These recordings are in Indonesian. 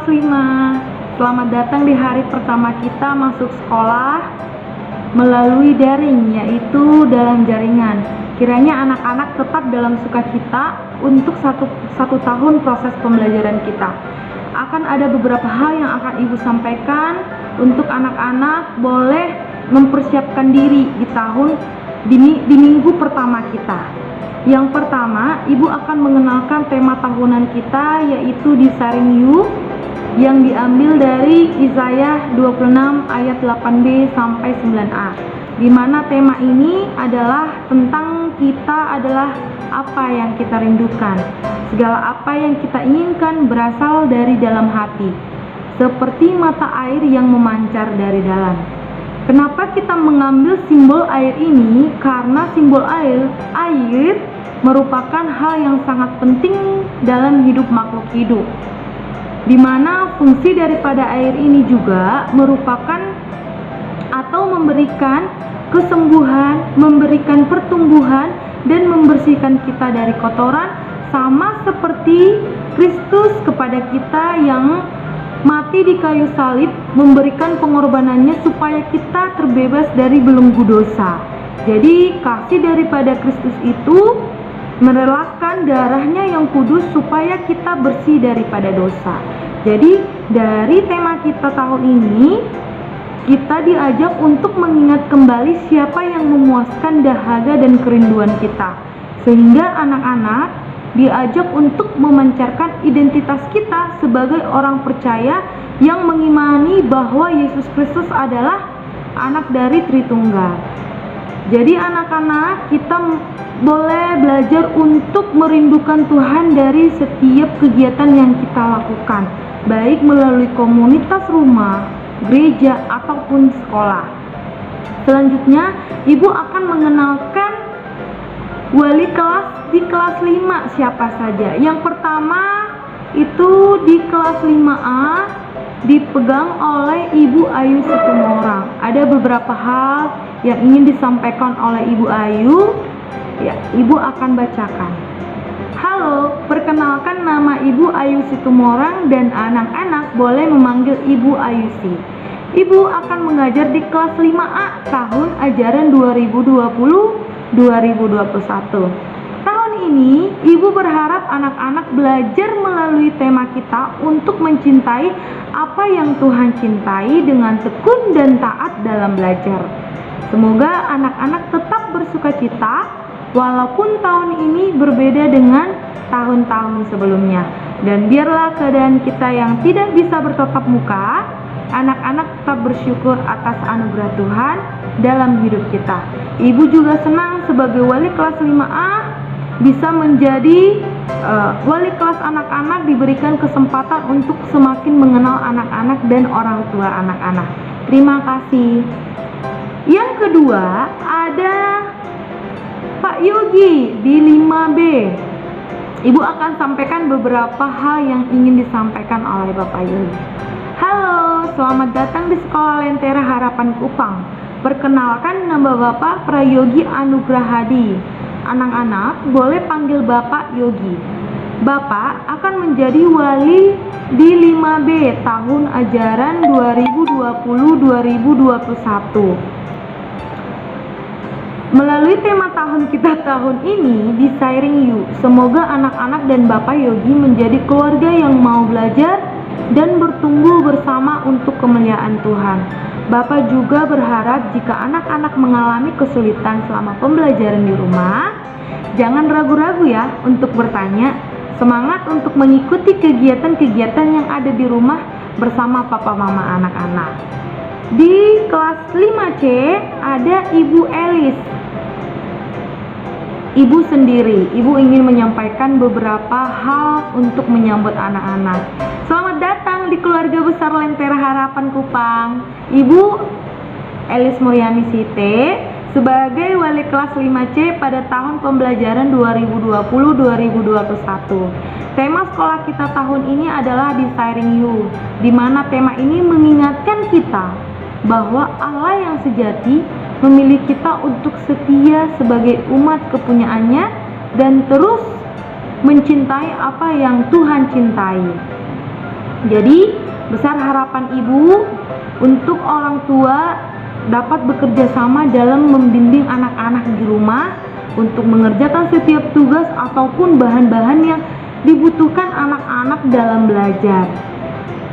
5. Selamat datang di hari pertama kita masuk sekolah melalui daring, yaitu dalam jaringan. Kiranya anak-anak tetap dalam sukacita untuk satu tahun proses pembelajaran kita. Akan ada beberapa hal yang akan Ibu sampaikan untuk anak-anak boleh mempersiapkan diri di minggu pertama kita. Yang pertama, Ibu akan mengenalkan tema tahunan kita, yaitu Desiring You, yang diambil dari Yesaya 26 ayat 8b sampai 9a, di mana tema ini adalah tentang kita adalah apa yang kita rindukan. Segala apa yang kita inginkan berasal dari dalam hati, seperti mata air yang memancar dari dalam. Kenapa kita mengambil simbol air ini? Karena simbol air merupakan hal yang sangat penting dalam hidup makhluk hidup, di mana fungsi daripada air ini juga merupakan atau memberikan kesembuhan, memberikan pertumbuhan, dan membersihkan kita dari kotoran, sama seperti Kristus kepada kita yang mati di kayu salib, memberikan pengorbanannya supaya kita terbebas dari belenggu dosa. Jadi kasih daripada Kristus itu merelakan darahnya yang kudus supaya kita bersih daripada dosa. Jadi dari tema kita tahun ini, kita diajak untuk mengingat kembali siapa yang memuaskan dahaga dan kerinduan kita, sehingga anak-anak diajak untuk memancarkan identitas kita sebagai orang percaya yang mengimani bahwa Yesus Kristus adalah anak dari Tritunggal. Jadi anak-anak, kita boleh belajar untuk merindukan Tuhan dari setiap kegiatan yang kita lakukan, baik melalui komunitas rumah, gereja, ataupun sekolah. Selanjutnya, Ibu akan mengenalkan wali kelas di kelas 5 siapa saja. Yang pertama itu di kelas 5A dipegang oleh Ibu Ayu Situmorang. Ada beberapa hal yang ingin disampaikan oleh Ibu Ayu. Ya, Ibu akan bacakan. Halo, perkenalkan nama Ibu Ayu Situmorang dan anak-anak boleh memanggil Ibu Ayusi. Ibu akan mengajar di kelas 5A tahun ajaran 2020-2021. Tahun ini, Ibu berharap anak-anak belajar melalui tema kita untuk mencintai apa yang Tuhan cintai dengan tekun dan taat dalam belajar. Semoga anak-anak tetap bersukacita walaupun tahun ini berbeda dengan tahun-tahun sebelumnya. Dan biarlah keadaan kita yang tidak bisa bertatap muka, anak-anak tetap bersyukur atas anugerah Tuhan dalam hidup kita. Ibu juga senang sebagai wali kelas 5A bisa menjadi wali kelas anak-anak, diberikan kesempatan untuk semakin mengenal anak-anak dan orang tua anak-anak. Terima kasih. Yang kedua ada Pak Yogi di 5B. Ibu akan sampaikan beberapa hal yang ingin disampaikan oleh Bapak Yogi. Halo, selamat datang di Sekolah Lentera Harapan Kupang. Perkenalkan, nama Bapak Prayogi Anugrah Hadi. Anak-anak boleh panggil Bapak Yogi. Bapak akan menjadi wali di 5B tahun ajaran 2020-2021. Melalui tema tahun kita tahun ini, Desiring You, semoga anak-anak dan Bapak Yogi menjadi keluarga yang mau belajar dan bertumbuh bersama untuk kemuliaan Tuhan. Bapak juga berharap jika anak-anak mengalami kesulitan selama pembelajaran di rumah, jangan ragu-ragu ya untuk bertanya. Semangat untuk mengikuti kegiatan-kegiatan yang ada di rumah bersama papa mama anak-anak. Di kelas 5C ada Ibu Elis. Ibu sendiri, Ibu ingin menyampaikan beberapa hal untuk menyambut anak-anak. Selamat datang di keluarga besar Lentera Harapan Kupang. Ibu Elis Mulyani Site sebagai wali kelas 5C pada tahun pembelajaran 2020-2021. Tema sekolah kita tahun ini adalah Desiring You, di mana tema ini mengingatkan kita bahwa Allah yang sejati memilih kita untuk setia sebagai umat kepunyaannya dan terus mencintai apa yang Tuhan cintai. Jadi, besar harapan ibu untuk orang tua dapat bekerja sama dalam membimbing anak-anak di rumah untuk mengerjakan setiap tugas ataupun bahan-bahan yang dibutuhkan anak-anak dalam belajar.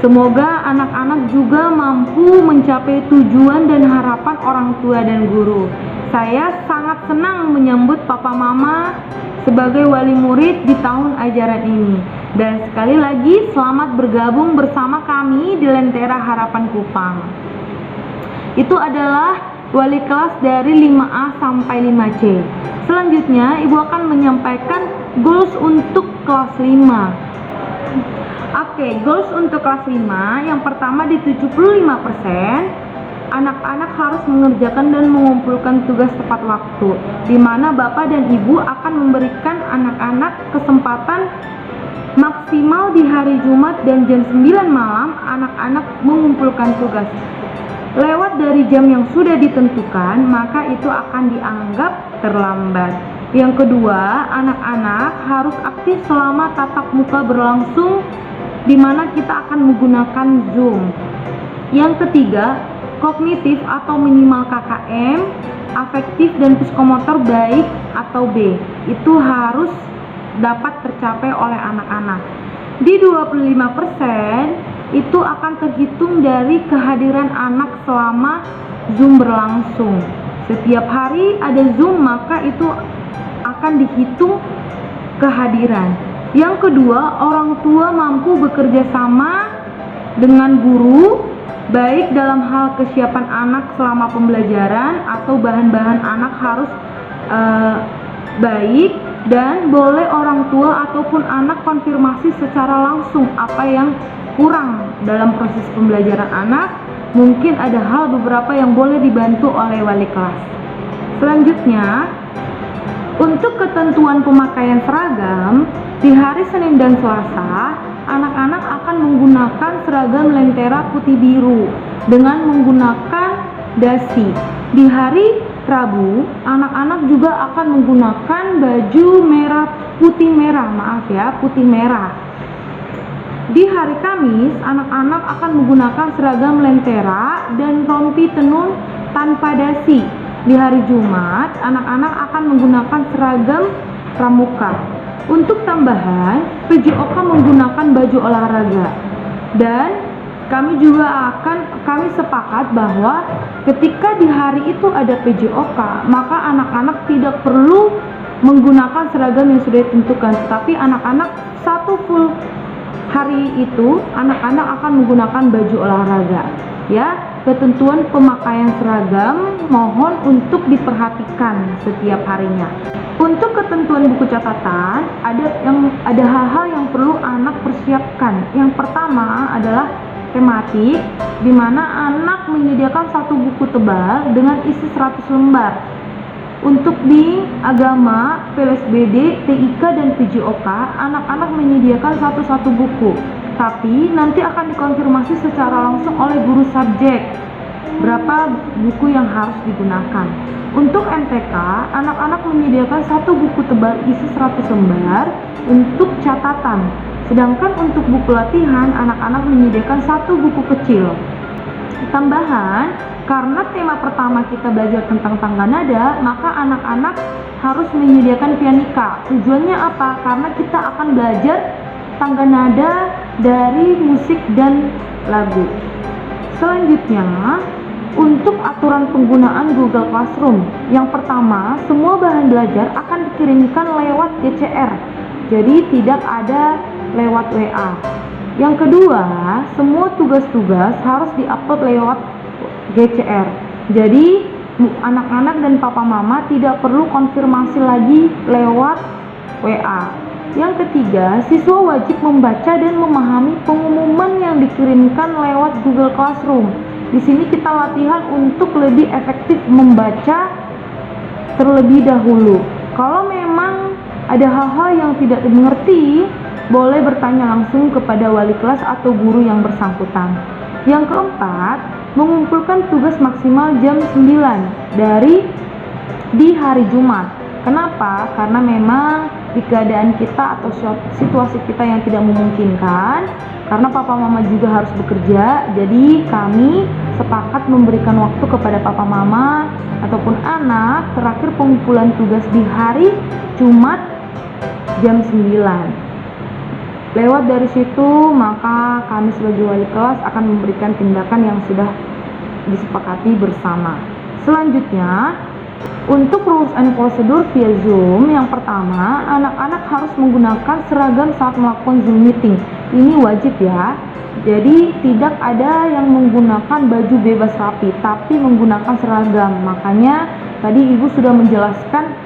Semoga anak-anak juga mampu mencapai tujuan dan harapan orang tua dan guru. Saya sangat senang menyambut Papa Mama sebagai wali murid di tahun ajaran ini. Dan sekali lagi selamat bergabung bersama kami di Lentera Harapan Kupang. Itu adalah wali kelas dari 5A sampai 5C. Selanjutnya ibu akan menyampaikan goals untuk kelas 5. Oke, goals untuk kelas 5 yang pertama di 75%, anak-anak harus mengerjakan dan mengumpulkan tugas tepat waktu, di mana Bapak dan Ibu akan memberikan anak-anak kesempatan maksimal di hari Jumat dan jam 9 malam anak-anak mengumpulkan tugas. Lewat dari jam yang sudah ditentukan, maka itu akan dianggap terlambat. Yang kedua, anak-anak harus aktif selama tatap muka berlangsung, di mana kita akan menggunakan Zoom. Yang ketiga, kognitif atau minimal KKM, afektif dan psikomotor baik atau B, itu harus dapat tercapai oleh anak-anak. Di 25% itu akan terhitung dari kehadiran anak selama Zoom berlangsung. Setiap hari ada Zoom, maka itu akan dihitung kehadiran. Yang kedua, orang tua mampu bekerja sama dengan guru, baik dalam hal kesiapan anak selama pembelajaran atau bahan-bahan anak harus baik, dan boleh orang tua ataupun anak konfirmasi secara langsung apa yang kurang dalam proses pembelajaran anak. Mungkin ada hal beberapa yang boleh dibantu oleh wali kelas. Selanjutnya, untuk ketentuan pemakaian seragam, di hari Senin dan Selasa, anak-anak akan menggunakan seragam Lentera putih biru dengan menggunakan dasi. Di hari Rabu, anak-anak juga akan menggunakan baju putih merah. Di hari Kamis, anak-anak akan menggunakan seragam Lentera dan rompi tenun tanpa dasi. Di hari Jumat, anak-anak akan menggunakan seragam pramuka. Untuk tambahan, PJOK menggunakan baju olahraga. Dan kami sepakat bahwa ketika di hari itu ada PJOK, maka anak-anak tidak perlu menggunakan seragam yang sudah ditentukan, tapi anak-anak satu full hari itu anak-anak akan menggunakan baju olahraga. Ya, ketentuan pemakaian seragam mohon untuk diperhatikan setiap harinya. Untuk ketentuan buku catatan, ada hal-hal yang perlu anak persiapkan. Yang pertama adalah tematik, di mana anak menyediakan satu buku tebal dengan isi 100 lembar. Untuk di agama, PLSBD, TIK, dan PJOK, anak-anak menyediakan satu buku. Tapi nanti akan dikonfirmasi secara langsung oleh guru subjek berapa buku yang harus digunakan. Untuk MTK, anak-anak menyediakan satu buku tebal isi 100 lembar untuk catatan. Sedangkan untuk buku latihan, anak-anak menyediakan satu buku kecil. Tambahan, karena tema pertama kita belajar tentang tangga nada, maka anak-anak harus menyediakan pianika. Tujuannya apa? Karena kita akan belajar tangga nada dari musik dan lagu. Selanjutnya, untuk aturan penggunaan Google Classroom. Yang pertama, semua bahan belajar akan dikirimkan lewat GCR. Jadi tidak ada lewat WA. Yang kedua, semua tugas-tugas harus diupload lewat GCR. Jadi anak-anak dan papa mama tidak perlu konfirmasi lagi lewat WA. Yang ketiga, siswa wajib membaca dan memahami pengumuman yang dikirimkan lewat Google Classroom. Di sini kita latihan untuk lebih efektif membaca terlebih dahulu. Kalau memang ada hal-hal yang tidak dimengerti, boleh bertanya langsung kepada wali kelas atau guru yang bersangkutan. Yang keempat, mengumpulkan tugas maksimal jam 9 di hari Jumat. Kenapa? Karena memang di keadaan kita atau situasi kita yang tidak memungkinkan, karena papa mama juga harus bekerja, jadi kami sepakat memberikan waktu kepada papa mama ataupun anak terakhir pengumpulan tugas di hari Jumat jam 9. Lewat dari situ, maka kami sebagai wali kelas akan memberikan tindakan yang sudah disepakati bersama. Selanjutnya, untuk rules and procedure via Zoom, yang pertama, anak-anak harus menggunakan seragam saat melakukan Zoom meeting. Ini wajib ya. Jadi tidak ada yang menggunakan baju bebas rapi, tapi menggunakan seragam. Makanya tadi Ibu sudah menjelaskan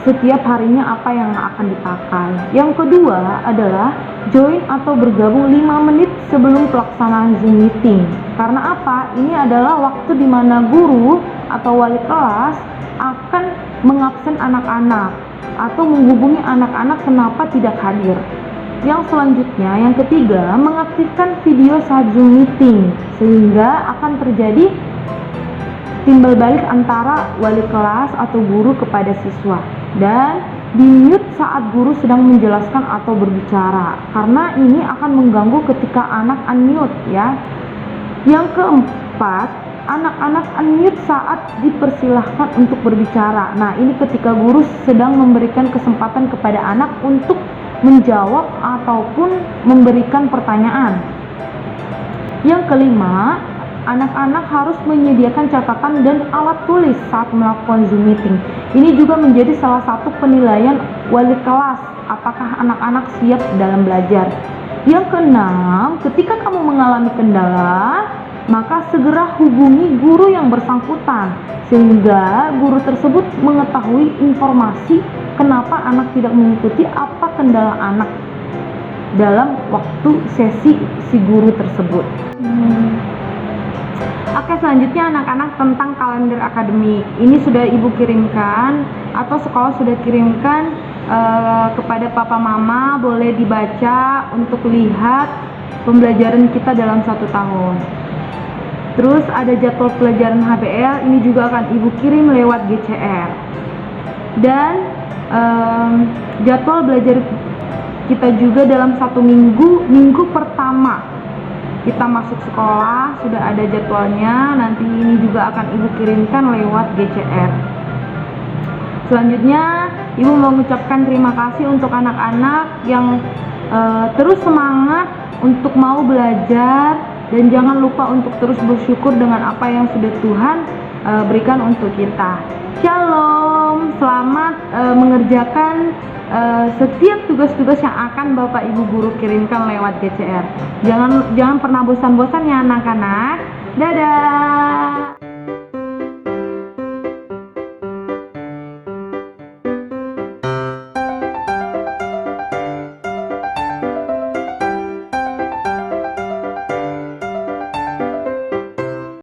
setiap harinya apa yang akan dipakai. Yang kedua adalah join atau bergabung 5 menit sebelum pelaksanaan Zoom meeting. Karena apa? Ini adalah waktu di mana guru atau wali kelas akan mengabsen anak-anak atau menghubungi anak-anak kenapa tidak hadir. Yang selanjutnya, yang ketiga, mengaktifkan video saat Zoom meeting sehingga akan terjadi timbal balik antara wali kelas atau guru kepada siswa, dan di mute saat guru sedang menjelaskan atau berbicara, karena ini akan mengganggu ketika anak unmute ya. Yang keempat, anak-anak unmute saat dipersilahkan untuk berbicara. Nah, ini ketika guru sedang memberikan kesempatan kepada anak untuk menjawab ataupun memberikan pertanyaan. Yang kelima, anak-anak harus menyediakan catatan dan alat tulis saat melakukan Zoom meeting. Ini juga menjadi salah satu penilaian wali kelas, apakah anak-anak siap dalam belajar. Yang keenam, ketika kamu mengalami kendala, maka segera hubungi guru yang bersangkutan, sehingga guru tersebut mengetahui informasi kenapa anak tidak mengikuti, apa kendala anak dalam waktu sesi si guru tersebut. Oke, selanjutnya anak-anak tentang kalender akademik. Ini sudah Ibu kirimkan atau sekolah sudah kirimkan kepada papa mama, boleh dibaca untuk lihat pembelajaran kita dalam 1 tahun. Terus ada jadwal pelajaran HBL, ini juga akan Ibu kirim lewat GCR. Dan jadwal belajar kita juga dalam 1 minggu pertama kita masuk sekolah sudah ada jadwalnya, nanti ini juga akan Ibu kirimkan lewat GCR. Selanjutnya Ibu mau mengucapkan terima kasih untuk anak-anak yang terus semangat untuk mau belajar, dan jangan lupa untuk terus bersyukur dengan apa yang sudah Tuhan berikan untuk kita. Shalom, selamat mengerjakan setiap tugas-tugas yang akan Bapak Ibu guru kirimkan lewat GCR. Jangan pernah bosan-bosan ya anak-anak. Dadah.